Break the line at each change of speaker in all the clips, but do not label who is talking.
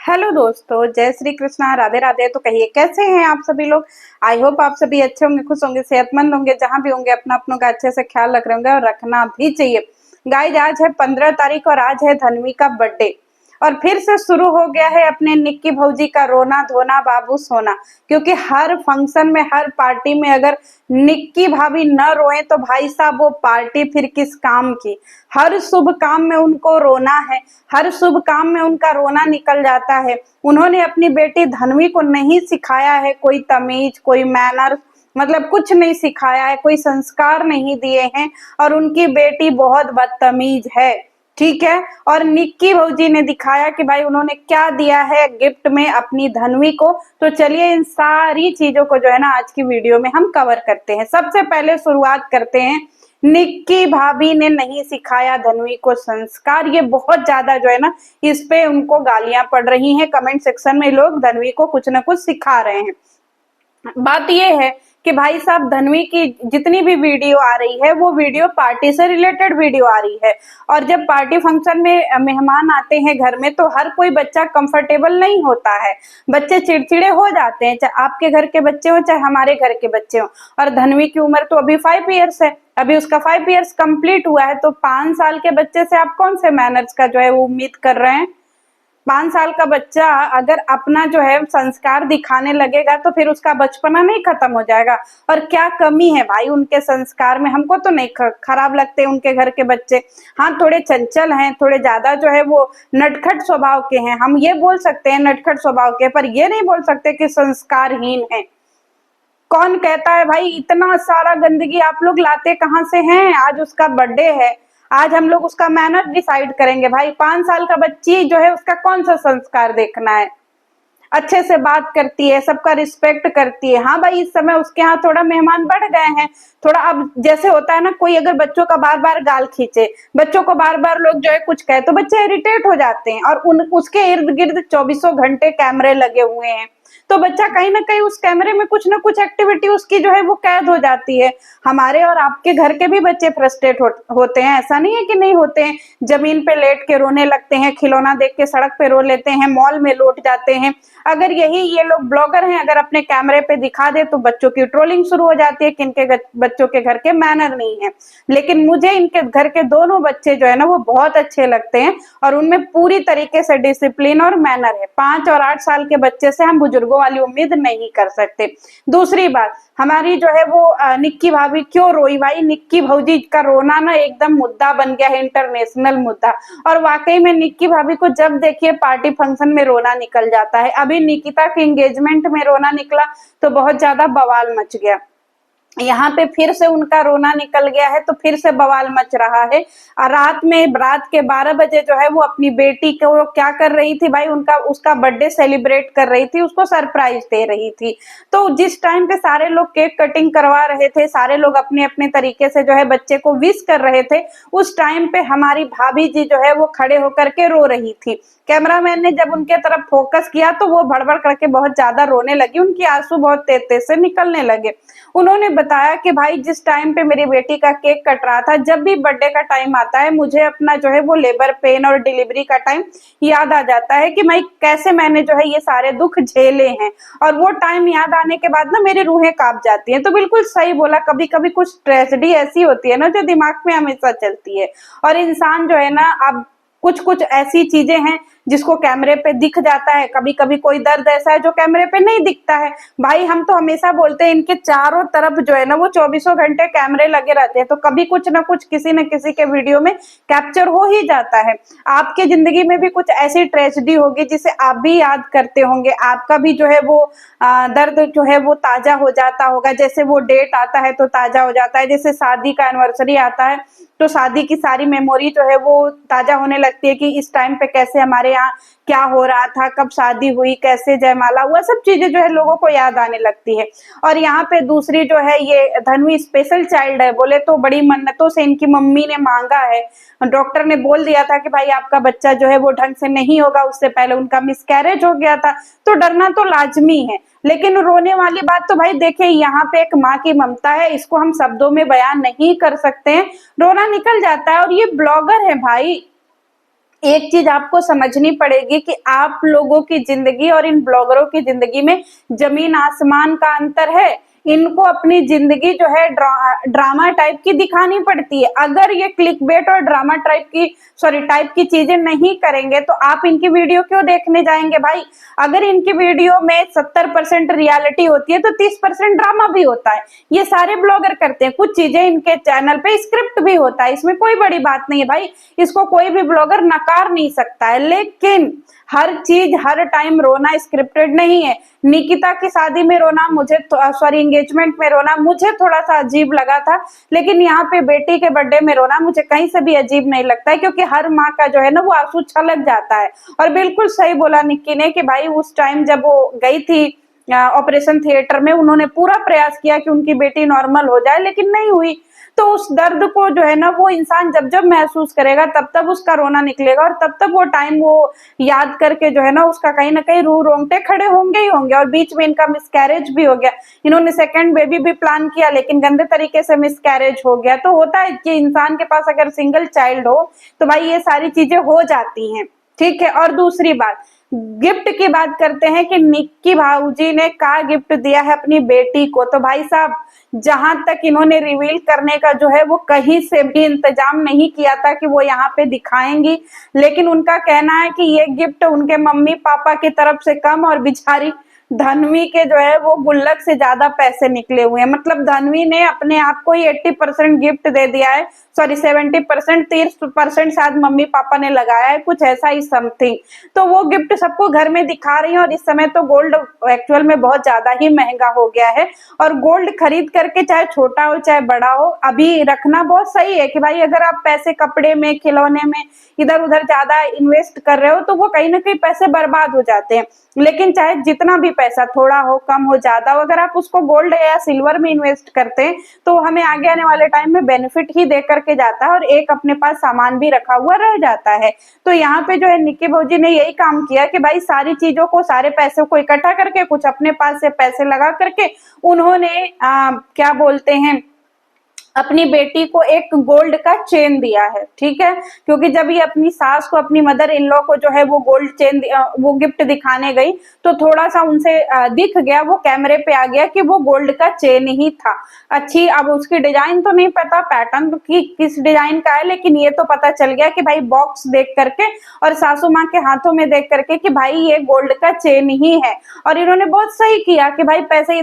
Hello दोस्तों, जय श्री कृष्णा, राधे राधे। तो कहिए कैसे हैं आप सभी लोग। आई होप आप सभी अच्छे होंगे, खुश होंगे, सेहतमंद होंगे। जहां भी होंगे अपना अपनों का अच्छे से ख्याल रख रहे होंगे और रखना भी चाहिए। गाइज, आज है 15 तारीख और आज है धन्वी का बर्थडे। और फिर से शुरू हो गया है अपने निक्की भौजी का रोना धोना बाबू सोना। क्योंकि हर फंक्शन में, हर पार्टी में अगर निक्की भाभी न रोए तो भाई साहब वो पार्टी फिर किस काम की। हर शुभ काम में उनको रोना है, हर शुभ काम में उनका रोना निकल जाता है। उन्होंने अपनी बेटी धन्वी को नहीं सिखाया है कोई तमीज, कोई मैनर, मतलब कुछ नहीं सिखाया है, कोई संस्कार नहीं दिए हैं। और उनकी बेटी बहुत बदतमीज है, ठीक है। और निक्की भौजी ने दिखाया कि भाई उन्होंने क्या दिया है गिफ्ट में अपनी धन्वी को। तो चलिए इन सारी चीजों को जो है ना आज की वीडियो में हम कवर करते हैं। सबसे पहले शुरुआत करते हैं, निक्की भाभी ने नहीं सिखाया धन्वी को संस्कार। ये बहुत ज्यादा जो है ना इस पे उनको गालियां पड़ रही हैं। कमेंट सेक्शन में लोग धन्वी को कुछ ना कुछ सिखा रहे हैं। बात यह है कि भाई साहब धन्वी की जितनी भी वीडियो आ रही है वो वीडियो पार्टी से रिलेटेड वीडियो आ रही है। और जब पार्टी फंक्शन में मेहमान आते हैं घर में तो हर कोई बच्चा कंफर्टेबल नहीं होता है। बच्चे चिड़चिड़े हो जाते हैं, चाहे आपके घर के बच्चे हो चाहे हमारे घर के बच्चे हो। और धन्वी की उम्र तो अभी 5 ईयर्स है, अभी उसका 5 ईयर्स कंप्लीट हुआ है। तो 5 साल के बच्चे से आप कौन से मैनर्स का जो है वो उम्मीद कर रहे हैं। 5 साल का बच्चा अगर अपना जो है संस्कार दिखाने लगेगा तो फिर उसका बचपना नहीं खत्म हो जाएगा। और क्या कमी है भाई उनके संस्कार में। हमको तो नहीं खराब लगते उनके घर के बच्चे। हाँ, थोड़े चंचल हैं, थोड़े ज्यादा जो है वो नटखट स्वभाव के हैं, हम ये बोल सकते हैं नटखट स्वभाव के, पर ये नहीं बोल सकते कि संस्कारहीन है। कौन कहता है भाई इतना सारा गंदगी आप लोग लाते कहाँ से हैं। आज उसका बर्थडे है, आज हम लोग उसका मैनर डिसाइड करेंगे। भाई 5 साल का बच्ची जो है उसका कौन सा संस्कार देखना है। अच्छे से बात करती है, सबका रिस्पेक्ट करती है। हाँ भाई, इस समय उसके यहाँ थोड़ा मेहमान बढ़ गए हैं। थोड़ा अब जैसे होता है ना, कोई अगर बच्चों का बार बार गाल खींचे, बच्चों को बार बार लोग जो है कुछ कहे तो बच्चे इरिटेट हो जाते हैं। और उसके इर्द गिर्द 24 घंटे कैमरे लगे हुए हैं तो बच्चा कहीं ना कहीं उस कैमरे में कुछ ना कुछ एक्टिविटी उसकी जो है वो कैद हो जाती है। हमारे और आपके घर के भी बच्चे फ्रस्ट्रेट होते हैं, ऐसा नहीं है कि नहीं होते हैं। जमीन पे लेट के रोने लगते हैं, खिलौना देख के सड़क पे रो लेते हैं, मॉल में लौट जाते हैं। अगर यही ये लोग ब्लॉगर हैं, अगर अपने कैमरे पे दिखा दे तो बच्चों की ट्रोलिंग शुरू हो जाती है कि इनके बच्चों के घर के मैनर नहीं है। लेकिन मुझे इनके घर के दोनों बच्चे जो है ना वो बहुत अच्छे लगते हैं और उनमें पूरी तरीके से डिसिप्लिन और मैनर है। 5 और 8 साल के बच्चे से हम बुजुर्गों वाली उम्मीद नहीं कर सकते। दूसरी बात, हमारी जो है वो निक्की भाभी क्यों रोई। भाई निक्की भौजी का रोना ना एकदम मुद्दा बन गया है, इंटरनेशनल मुद्दा। और वाकई में निक्की भाभी को जब देखिए पार्टी फंक्शन में रोना निकल जाता है। अभी निकिता के एंगेजमेंट में रोना निकला तो बहुत ज्यादा बवाल मच गया। यहाँ पे फिर से उनका रोना निकल गया है तो फिर से बवाल मच रहा है। और रात के 12 बजे जो है वो अपनी बेटी को क्या कर रही थी भाई, उसका बर्थडे सेलिब्रेट कर रही थी, उसको सरप्राइज दे रही थी। तो जिस टाइम पे सारे लोग केक कटिंग करवा रहे थे, सारे लोग अपने अपने तरीके से जो है बच्चे को विश कर रहे थे, उस टाइम पे हमारी भाभी जी जो है वो खड़े होकर के रो रही थी। कैमरामैन ने जब उनके तरफ फोकस किया तो वो भड़बड़ करके बहुत ज्यादा रोने लगी, उनकी आंसू बहुत तेज तेज से निकलने लगे। उन्होंने बताया कि भाई जिस टाइम पे मेरी बेटी का केक कट रहा था, जब भी बर्थडे का टाइम आता है मुझे अपना जो है वो लेबर पेन और डिलीवरी का टाइम याद आ जाता है कि भाई कैसे मैंने जो है ये सारे दुख झेले हैं। और वो टाइम याद आने के बाद ना मेरी रूहें कांप जाती हैं। तो बिल्कुल सही बोला, कभी कभी कुछ ट्रेजेडी ऐसी होती है ना जो दिमाग में हमेशा चलती है। और इंसान जो है ना, अब कुछ कुछ ऐसी चीजें हैं जिसको कैमरे पे दिख जाता है, कभी कभी कोई दर्द ऐसा है जो कैमरे पे नहीं दिखता है। भाई हम तो हमेशा बोलते हैं इनके चारों तरफ जो है ना वो 24 घंटे कैमरे लगे रहते हैं, तो कभी कुछ ना कुछ किसी न किसी के वीडियो में कैप्चर हो ही जाता है। आपके जिंदगी में भी कुछ ऐसी ट्रेजेडी होगी जिसे आप भी याद करते होंगे, आपका भी जो है वो दर्द जो है वो ताजा हो जाता होगा। जैसे वो डेट आता है तो ताजा हो जाता है, जैसे शादी का एनिवर्सरी आता है तो शादी की सारी मेमोरी जो है वो ताजा होने लगती है कि इस टाइम पे कैसे हमारे यहाँ क्या हो रहा था, कब शादी हुई, कैसे जयमाला हुआ, सब चीजें जो है लोगों को याद आने लगती है। और यहाँ पे दूसरी जो है ये धन्वी स्पेशल चाइल्ड है, बोले तो बड़ी मन्नतों से इनकी मम्मी ने मांगा है। डॉक्टर ने बोल दिया था कि भाई आपका बच्चा जो है वो ढंग से नहीं होगा, उससे पहले उनका मिसकैरेज हो गया था, तो डरना तो लाजमी है। लेकिन रोने वाली बात तो भाई देखिए, यहाँ पे एक माँ की ममता है, इसको हम शब्दों में बयान नहीं कर सकते हैं, रोना निकल जाता है। और ये ब्लॉगर है भाई, एक चीज आपको समझनी पड़ेगी कि आप लोगों की जिंदगी और इन ब्लॉगरों की जिंदगी में जमीन आसमान का अंतर है। इनको अपनी जिंदगी जो है ड्रामा टाइप की दिखानी पड़ती है। अगर ये क्लिकबेट और ड्रामा टाइप की चीजें नहीं करेंगे तो आप इनकी वीडियो क्यों देखने जाएंगे भाई। अगर इनकी वीडियो में 70% रियलिटी होती है तो 30% ड्रामा भी होता है। ये सारे ब्लॉगर करते हैं। कुछ चीजें इनके चैनल पे स्क्रिप्ट भी होता है, इसमें कोई बड़ी बात नहीं है भाई, इसको कोई भी ब्लॉगर नकार नहीं सकता है। लेकिन हर चीज हर टाइम रोना स्क्रिप्टेड नहीं है। निकिता की शादी में रोना मुझे सॉरी एंगेजमेंट में रोना मुझे थोड़ा सा अजीब लगा था, लेकिन यहाँ पे बेटी के बर्थडे में रोना मुझे कहीं से भी अजीब नहीं लगता है, क्योंकि हर माँ का जो है ना वो आंसू छलक जाता है। और बिल्कुल सही बोला निक्की ने कि भाई उस टाइम जब वो गई थी ऑपरेशन थिएटर में, उन्होंने पूरा प्रयास किया कि उनकी बेटी नॉर्मल हो जाए, लेकिन नहीं हुई। तो उस दर्द को जो है ना वो इंसान जब जब महसूस करेगा तब तब उसका रोना निकलेगा, और तब तब वो टाइम वो याद करके जो है ना उसका कहीं ना कहीं रू रोंगटे खड़े होंगे ही होंगे। और बीच में इनका मिसकैरेज भी हो गया, इन्होंने सेकंड बेबी भी प्लान किया लेकिन गंदे तरीके से मिसकैरेज हो गया। तो होता है कि इंसान के पास अगर सिंगल चाइल्ड हो तो भाई ये सारी चीजें हो जाती हैं, ठीक है। और दूसरी बात, गिफ्ट की बात करते हैं कि निक्की भाऊजी ने क्या गिफ्ट दिया है अपनी बेटी को। तो भाई साहब, जहां तक इन्होंने रिवील करने का जो है वो कहीं से भी इंतजाम नहीं किया था कि वो यहाँ पे दिखाएंगी, लेकिन उनका कहना है कि ये गिफ्ट उनके मम्मी पापा की तरफ से कम और बेचारी धनवी के जो है वो गुल्लक से ज्यादा पैसे निकले हुए हैं। मतलब धनवी ने अपने आप को ही 80% गिफ्ट दे दिया है, सॉरी 70%, 30% शायद मम्मी पापा ने लगाया है, कुछ ऐसा ही समथिंग। तो वो गिफ्ट सबको घर में दिखा रही है। और इस समय तो गोल्ड एक्चुअल में बहुत ज्यादा ही महंगा हो गया है, और गोल्ड खरीद करके चाहे छोटा हो चाहे बड़ा हो अभी रखना बहुत सही है कि भाई अगर आप पैसे कपड़े में खिलौने में इधर उधर ज्यादा इन्वेस्ट कर रहे हो तो वो कहीं ना कहीं पैसे बर्बाद हो जाते हैं। लेकिन चाहे जितना भी पैसा थोड़ा हो कम हो ज्यादा हो, अगर आप उसको गोल्ड या सिल्वर में इन्वेस्ट करते हैं तो हमें आगे आने वाले टाइम में बेनिफिट ही दे करके जाता है, और एक अपने पास सामान भी रखा हुआ रह जाता है। तो यहाँ पे जो है निक्की भौजी ने यही काम किया कि भाई सारी चीजों को सारे पैसों को इकट्ठा करके कुछ अपने पास से पैसे लगा करके उन्होंने क्या बोलते हैं अपनी बेटी को एक गोल्ड का चेन दिया है, ठीक है। क्योंकि जब ये अपनी सास को अपनी मदर इन लॉ को जो है वो गोल्ड चेन वो गिफ्ट दिखाने गई तो थोड़ा सा उनसे दिख गया, वो कैमरे पे आ गया कि वो गोल्ड का चेन ही था। अच्छी, अब उसकी डिजाइन तो नहीं पता, पैटर्न की किस डिजाइन का है, लेकिन ये तो पता चल गया कि भाई बॉक्स देख करके और सासू माँ के हाथों में देख करके कि भाई ये गोल्ड का चेन ही है। और इन्होंने बहुत सही किया कि भाई पैसे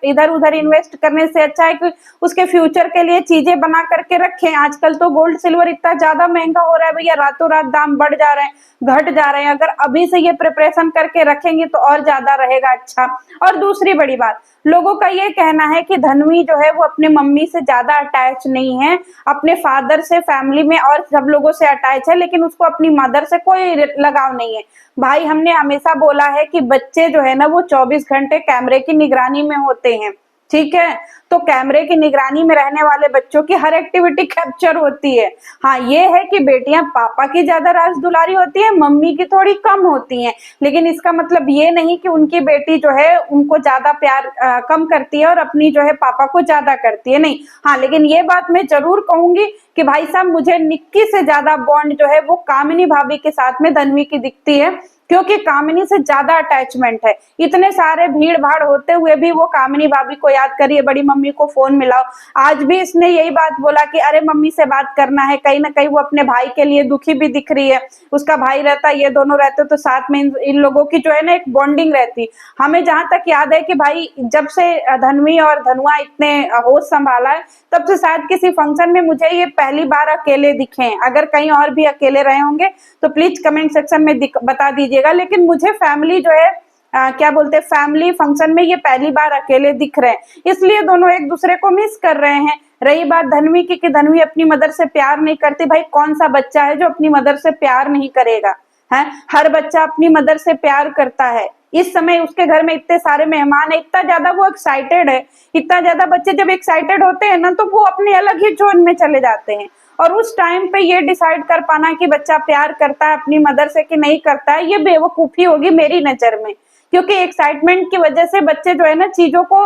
इधर उधर इन्वेस्ट करने से अच्छा है कि उसके फ्यूचर के लिए चीजें बना करके रखें। आजकल तो गोल्ड सिल्वर इतना ज्यादा महंगा हो रहा है भैया, रातों रात दाम बढ़ जा रहे हैं, घट जा रहे हैं। अगर अभी से ये प्रिपरेशन करके रखेंगे तो और ज्यादा रहेगा अच्छा। और दूसरी बड़ी बात, लोगों का ये कहना है कि धनवी जो है वो अपने मम्मी से ज्यादा अटैच नहीं है, अपने फादर से फैमिली में और सब लोगों से अटैच है, लेकिन उसको अपनी मदर से कोई लगाव नहीं है। भाई हमने हमेशा बोला है कि बच्चे जो है ना वो 24 घंटे कैमरे की निगरानी में होते हैं, ठीक है। तो कैमरे की निगरानी में रहने वाले बच्चों की हर एक्टिविटी कैप्चर होती है। हाँ ये है कि बेटियां पापा की ज्यादा राज दुलारी होती है, मम्मी की थोड़ी कम होती हैं, लेकिन इसका मतलब ये नहीं कि उनकी बेटी जो है उनको ज्यादा प्यार कम करती है और अपनी जो है पापा को ज्यादा करती है, नहीं। हाँ लेकिन ये बात मैं जरूर कहूंगी कि भाई साहब मुझे निक्की से ज्यादा बॉन्ड जो है वो कामिनी भाभी के साथ में धनवी की दिखती है, क्योंकि कामिनी से ज्यादा अटैचमेंट है। इतने सारे भीड़ भाड़ होते हुए भी वो कामिनी भाभी को याद करिए, बड़ी मम्मी को फोन मिलाओ। आज भी इसने यही बात बोला कि अरे मम्मी से बात करना है, कहीं ना कहीं वो अपने भाई के लिए दुखी भी दिख रही है। उसका भाई रहता, ये दोनों रहते तो साथ में इन लोगों की जो है ना एक बॉन्डिंग रहती। हमें जहां तक याद है कि भाई जब से धनवी और धनुआ इतने होश संभाला है तब से शायद किसी फंक्शन में मुझे ये पहली बार अकेले दिखे हैं। अगर कहीं और भी अकेले रहे होंगे तो प्लीज कमेंट सेक्शन में बता दीजिएगा, लेकिन मुझे फैमिली जो है क्या बोलते हैं फैमिली फंक्शन में ये पहली बार अकेले दिख रहे हैं, इसलिए दोनों एक दूसरे को मिस कर रहे हैं। रही बात धनवी की कि धनवी अपनी मदर से प्यार नहीं करती, भाई कौन सा बच्चा है जो अपनी मदर से प्यार नहीं करेगा, है। हर बच्चा अपनी मदर से प्यार करता है। इस समय उसके घर में इतने सारे मेहमान है, इतना ज्यादा वो एक्साइटेड है, इतना ज्यादा बच्चे जब एक्साइटेड होते हैं ना तो वो अपने अलग ही जोन में चले जाते हैं। और उस टाइम पे ये डिसाइड कर पाना कि बच्चा प्यार करता है अपनी मदर से कि नहीं करता है, ये बेवकूफी होगी मेरी नजर में। क्योंकि एक्साइटमेंट की वजह से बच्चे जो है ना चीजों को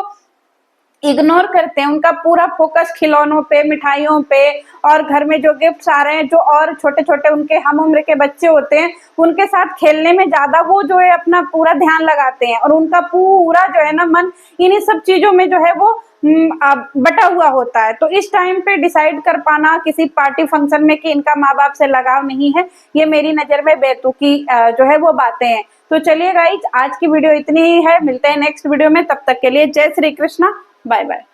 इग्नोर करते हैं, उनका पूरा फोकस खिलौनों पे, मिठाइयों पे और घर में जो गिफ्ट्स आ रहे हैं, जो और छोटे-छोटे उनके हम उम्र के बच्चे होते हैं, उनके साथ खेलने में ज़्यादा वो जो है अपना पूरा ध्यान लगाते हैं और उनका पूरा जो है ना मन इन्हीं सब चीज़ों में जो है वो बटा हुआ होता है। तो इस टाइम पे डिसाइड कर पाना किसी पार्टी फंक्शन में कि इनका माँ-बाप से लगाव नहीं है, ये मेरी नज़र में बेतुकी जो है वो बातें हैं। तो चलिए गाइस, आज की वीडियो इतनी ही है, मिलते हैं नेक्स्ट वीडियो में, तब तक के लिए जय श्री कृष्णा, बाय बाय।